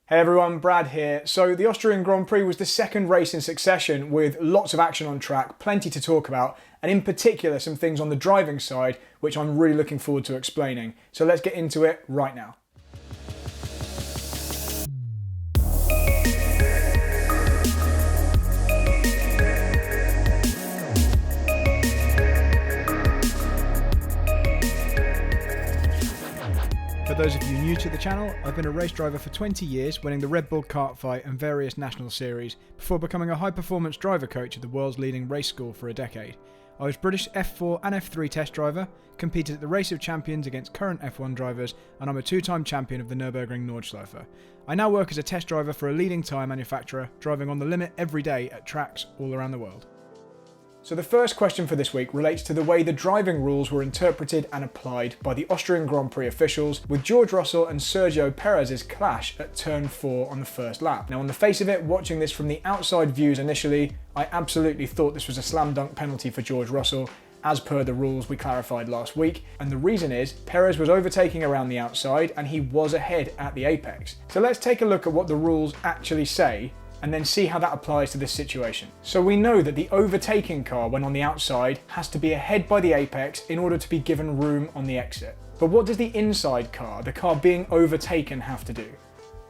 Hey everyone, Brad here. So the Austrian Grand Prix was the second race in succession with lots of action on track, plenty to talk about, and in particular some things on the driving side which I'm really looking forward to explaining. So let's get into it right now. For those of you new to the channel, I've been a race driver for 20 years, winning the Red Bull Kart Fight and various national series, before becoming a high-performance driver coach at the world's leading race school for a decade. I was British F4 and F3 test driver, competed at the Race of Champions against current F1 drivers, and I'm a two-time champion of the Nürburgring Nordschleife. I now work as a test driver for a leading tyre manufacturer, driving on the limit every day at tracks all around the world. So the first question for this week relates to the way the driving rules were interpreted and applied by the Austrian Grand Prix officials, with George Russell and Sergio Perez's clash at turn 4 on the first lap. Now on the face of it, watching this from the outside views initially, I absolutely thought this was a slam dunk penalty for George Russell, as per the rules we clarified last week, and the reason is Perez was overtaking around the outside and he was ahead at the apex. So let's take a look at what the rules actually say and then see how that applies to this situation. So we know that the overtaking car, when on the outside, has to be ahead by the apex in order to be given room on the exit. But what does the inside car, the car being overtaken, have to do?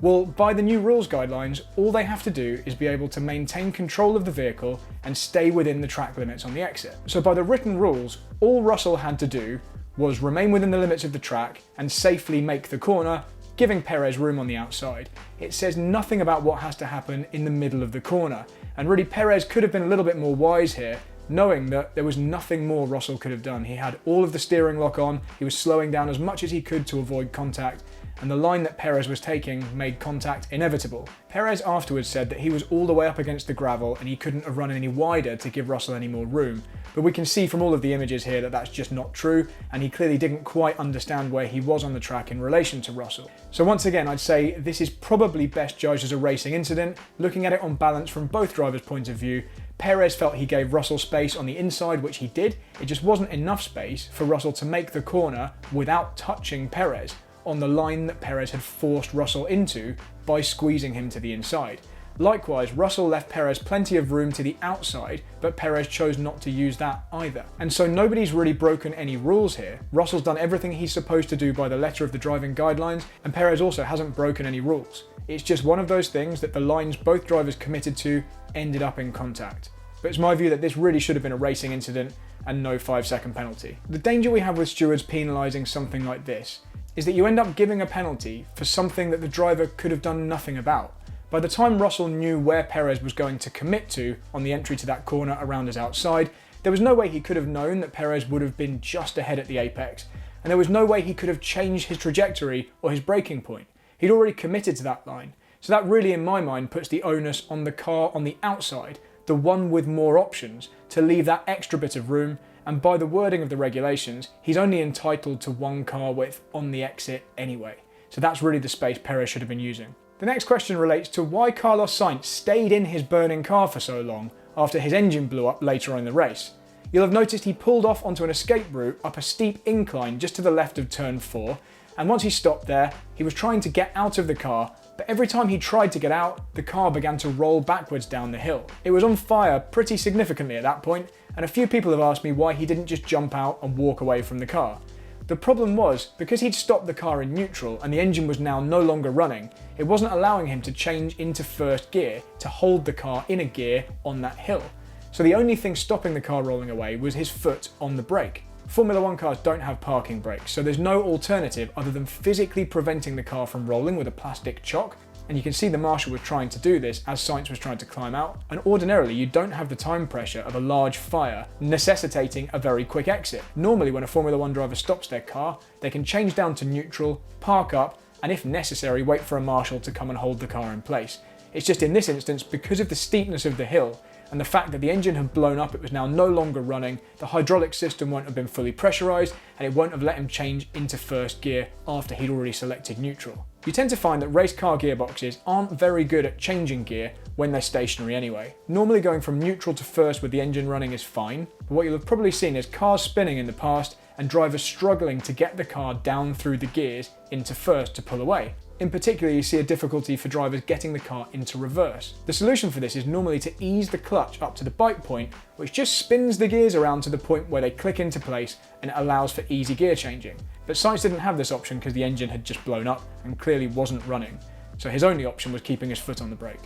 Well, by the new rules guidelines, all they have to do is be able to maintain control of the vehicle and stay within the track limits on the exit. So by the written rules, all Russell had to do was remain within the limits of the track and safely make the corner, giving Perez room on the outside. It says nothing about what has to happen in the middle of the corner. And really, Perez could have been a little bit more wise here, knowing that there was nothing more Russell could have done. He had all of the steering lock on, he was slowing down as much as he could to avoid contact, and the line that Perez was taking made contact inevitable. Perez afterwards said that he was all the way up against the gravel and he couldn't have run any wider to give Russell any more room. But we can see from all of the images here that that's just not true, and he clearly didn't quite understand where he was on the track in relation to Russell. So once again, I'd say this is probably best judged as a racing incident. Looking at it on balance from both drivers' points of view, Perez felt he gave Russell space on the inside, which he did. It just wasn't enough space for Russell to make the corner without touching Perez on the line that Perez had forced Russell into by squeezing him to the inside. Likewise, Russell left Perez plenty of room to the outside, but Perez chose not to use that either. And so nobody's really broken any rules here. Russell's done everything he's supposed to do by the letter of the driving guidelines, and Perez also hasn't broken any rules. It's just one of those things that the lines both drivers committed to ended up in contact. But it's my view that this really should have been a racing incident and no 5-second penalty. The danger we have with stewards penalising something like this is that you end up giving a penalty for something that the driver could have done nothing about. By the time Russell knew where Perez was going to commit to on the entry to that corner around his outside, there was no way he could have known that Perez would have been just ahead at the apex, and there was no way he could have changed his trajectory or his braking point. He'd already committed to that line. So that really, in my mind, puts the onus on the car on the outside, the one with more options, to leave that extra bit of room. And by the wording of the regulations, he's only entitled to one car width on the exit anyway. So that's really the space Perez should have been using. The next question relates to why Carlos Sainz stayed in his burning car for so long after his engine blew up later on in the race. You'll have noticed he pulled off onto an escape route up a steep incline just to the left of turn 4, and once he stopped there, he was trying to get out of the car, but every time he tried to get out, the car began to roll backwards down the hill. It was on fire pretty significantly at that point, and a few people have asked me why he didn't just jump out and walk away from the car. The problem was, because he'd stopped the car in neutral and the engine was now no longer running, it wasn't allowing him to change into first gear to hold the car in a gear on that hill. So the only thing stopping the car rolling away was his foot on the brake. Formula 1 cars don't have parking brakes, so there's no alternative other than physically preventing the car from rolling with a plastic chock. And you can see the marshal was trying to do this as Sainz was trying to climb out. And ordinarily, you don't have the time pressure of a large fire necessitating a very quick exit. Normally, when a Formula 1 driver stops their car, they can change down to neutral, park up, and if necessary, wait for a marshal to come and hold the car in place. It's just in this instance, because of the steepness of the hill, and the fact that the engine had blown up, it was now no longer running, the hydraulic system won't have been fully pressurised, and it won't have let him change into first gear after he'd already selected neutral. You tend to find that race car gearboxes aren't very good at changing gear when they're stationary anyway. Normally going from neutral to first with the engine running is fine, but what you'll have probably seen is cars spinning in the past and drivers struggling to get the car down through the gears into first to pull away. In particular, you see a difficulty for drivers getting the car into reverse. The solution for this is normally to ease the clutch up to the bite point, which just spins the gears around to the point where they click into place and it allows for easy gear changing. But Sainz didn't have this option because the engine had just blown up and clearly wasn't running. So his only option was keeping his foot on the brake.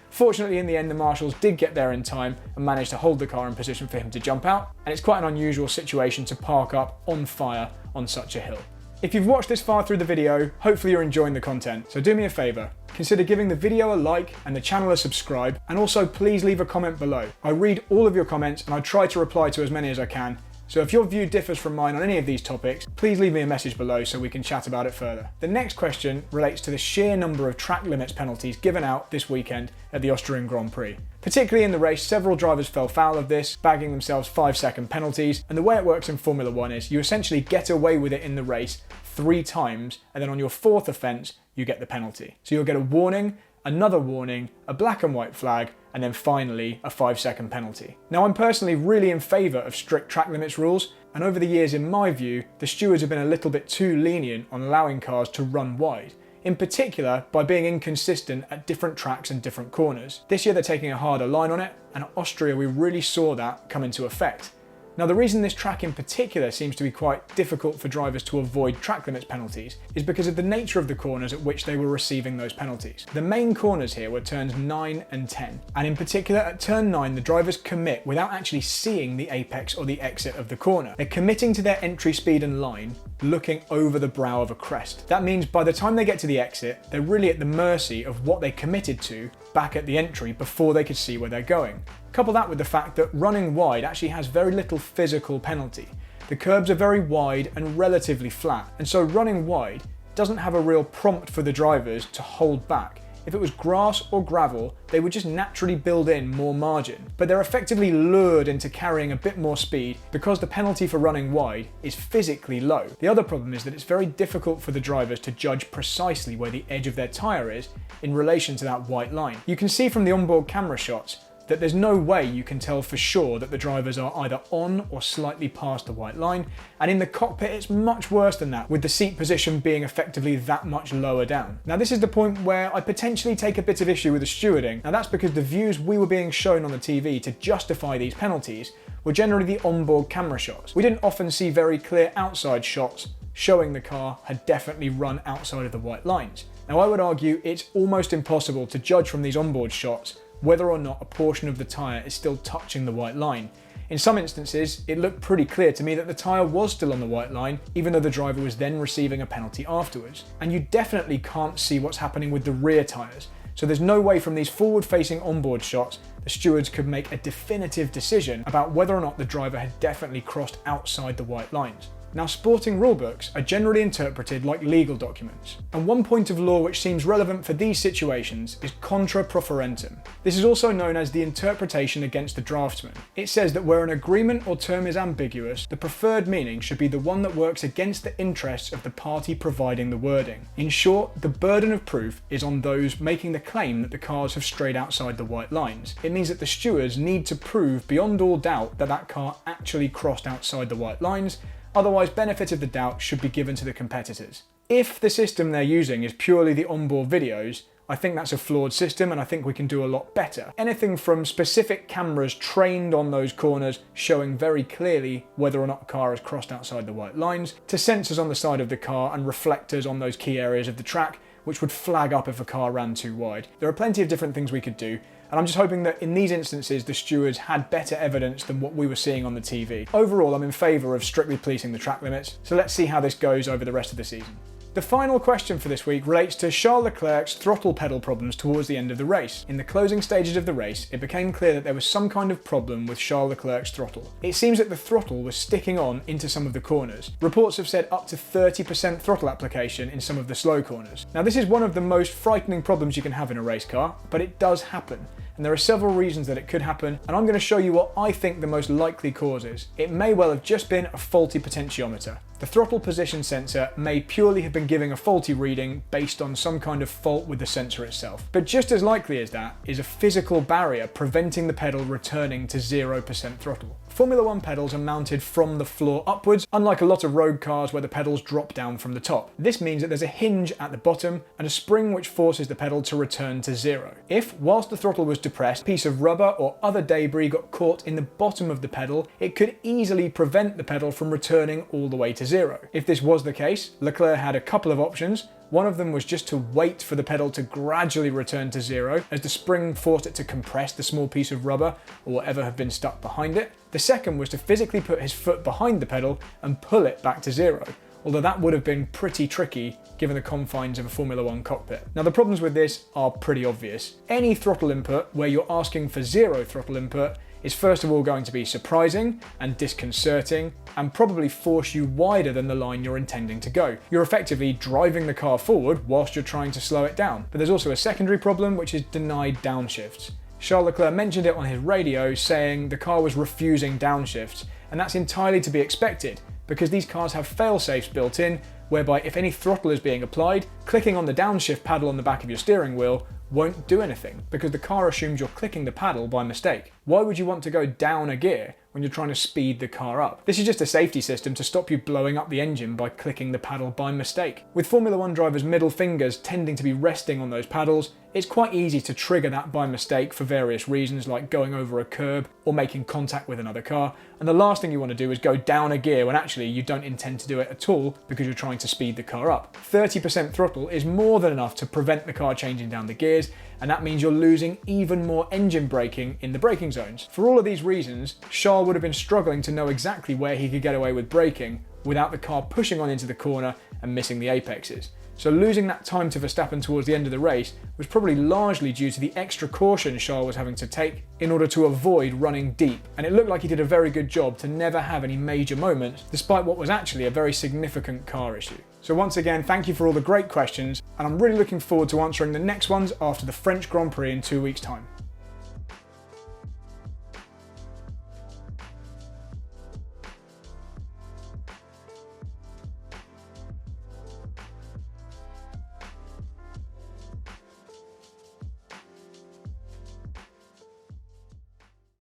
Fortunately, in the end, the marshals did get there in time and managed to hold the car in position for him to jump out, and it's quite an unusual situation to park up on fire on such a hill. If you've watched this far through the video, hopefully you're enjoying the content, so do me a favour, consider giving the video a like and the channel a subscribe, and also please leave a comment below. I read all of your comments and I try to reply to as many as I can, so if your view differs from mine on any of these topics, please leave me a message below so we can chat about it further. The next question relates to the sheer number of track limits penalties given out this weekend at the Austrian Grand Prix. Particularly in the race, several drivers fell foul of this, bagging themselves 5-second penalties, and the way it works in Formula 1 is you essentially get away with it in the race 3 times, and then on your 4th offence, you get the penalty. So you'll get a warning, another warning, a black and white flag, and then finally a 5-second penalty. Now, I'm personally really in favour of strict track limits rules, and over the years, in my view, the stewards have been a little bit too lenient on allowing cars to run wide, in particular by being inconsistent at different tracks and different corners. This year they're taking a harder line on it, and at Austria we really saw that come into effect. Now, the reason this track in particular seems to be quite difficult for drivers to avoid track limits penalties is because of the nature of the corners at which they were receiving those penalties. The main corners here were turns 9 and 10, and in particular at turn 9 the drivers commit without actually seeing the apex or the exit of the corner. They're committing to their entry speed and line, looking over the brow of a crest. That means by the time they get to the exit, they're really at the mercy of what they committed to back at the entry before they could see where they're going. Couple that with the fact that running wide actually has very little physical penalty. The curbs are very wide and relatively flat, and so running wide doesn't have a real prompt for the drivers to hold back. If it was grass or gravel, they would just naturally build in more margin, but they're effectively lured into carrying a bit more speed because the penalty for running wide is physically low. The other problem is that it's very difficult for the drivers to judge precisely where the edge of their tyre is in relation to that white line. You can see from the onboard camera shots that there's no way you can tell for sure that the drivers are either on or slightly past the white line, and in the cockpit it's much worse than that, with the seat position being effectively that much lower down. Now, this is the point where I potentially take a bit of issue with the stewarding. Now, that's because the views we were being shown on the TV to justify these penalties were generally the onboard camera shots. We didn't often see very clear outside shots showing the car had definitely run outside of the white lines. Now, I would argue it's almost impossible to judge from these onboard shots whether or not a portion of the tyre is still touching the white line. In some instances, it looked pretty clear to me that the tyre was still on the white line, even though the driver was then receiving a penalty afterwards. And you definitely can't see what's happening with the rear tyres, so there's no way from these forward-facing onboard shots the stewards could make a definitive decision about whether or not the driver had definitely crossed outside the white lines. Now, sporting rulebooks are generally interpreted like legal documents, and one point of law which seems relevant for these situations is contra proferentum. This is also known as the interpretation against the draftsman. It says that where an agreement or term is ambiguous, the preferred meaning should be the one that works against the interests of the party providing the wording. In short, the burden of proof is on those making the claim that the cars have strayed outside the white lines. It means that the stewards need to prove beyond all doubt that that car actually crossed outside the white lines. Otherwise, benefit of the doubt should be given to the competitors. If the system they're using is purely the onboard videos, I think that's a flawed system and I think we can do a lot better. Anything from specific cameras trained on those corners showing very clearly whether or not a car has crossed outside the white lines, to sensors on the side of the car and reflectors on those key areas of the track which would flag up if a car ran too wide. There are plenty of different things we could do, and I'm just hoping that in these instances the stewards had better evidence than what we were seeing on the TV. Overall, I'm in favour of strictly policing the track limits, so let's see how this goes over the rest of the season. The final question for this week relates to Charles Leclerc's throttle pedal problems towards the end of the race. In the closing stages of the race, it became clear that there was some kind of problem with Charles Leclerc's throttle. It seems that the throttle was sticking on into some of the corners. Reports have said up to 30% throttle application in some of the slow corners. Now, this is one of the most frightening problems you can have in a race car, but it does happen. And there are several reasons that it could happen, and I'm going to show you what I think the most likely cause is. It may well have just been a faulty potentiometer. The throttle position sensor may purely have been giving a faulty reading based on some kind of fault with the sensor itself. But just as likely as that is a physical barrier preventing the pedal returning to 0% throttle. Formula One pedals are mounted from the floor upwards, unlike a lot of road cars where the pedals drop down from the top. This means that there's a hinge at the bottom and a spring which forces the pedal to return to 0. If, whilst the throttle was depressed, a piece of rubber or other debris got caught in the bottom of the pedal, it could easily prevent the pedal from returning all the way to 0. If this was the case, Leclerc had a couple of options. One of them was just to wait for the pedal to gradually return to 0 as the spring forced it to compress the small piece of rubber or whatever had been stuck behind it. The second was to physically put his foot behind the pedal and pull it back to 0, although that would have been pretty tricky given the confines of a Formula One cockpit. Now the problems with this are pretty obvious. Any throttle input where you're asking for 0 throttle input is first of all going to be surprising and disconcerting and probably force you wider than the line you're intending to go. You're effectively driving the car forward whilst you're trying to slow it down. But there's also a secondary problem, which is denied downshifts. Charles Leclerc mentioned it on his radio, saying the car was refusing downshifts, and that's entirely to be expected because these cars have fail-safes built in whereby if any throttle is being applied, clicking on the downshift paddle on the back of your steering wheel won't do anything because the car assumes you're clicking the paddle by mistake. Why would you want to go down a gear when you're trying to speed the car up? This is just a safety system to stop you blowing up the engine by clicking the paddle by mistake. With Formula One drivers' middle fingers tending to be resting on those paddles, it's quite easy to trigger that by mistake for various reasons like going over a curb or making contact with another car, and the last thing you want to do is go down a gear when actually you don't intend to do it at all because you're trying to speed the car up. 30% throttle is more than enough to prevent the car changing down the gears, and that means you're losing even more engine braking in the braking zones. For all of these reasons, Charles would have been struggling to know exactly where he could get away with braking without the car pushing on into the corner and missing the apexes. So losing that time to Verstappen towards the end of the race was probably largely due to the extra caution Charles was having to take in order to avoid running deep. And it looked like he did a very good job to never have any major moments, despite what was actually a very significant car issue. So once again, thank you for all the great questions, and I'm really looking forward to answering the next ones after the French Grand Prix in 2 weeks' time.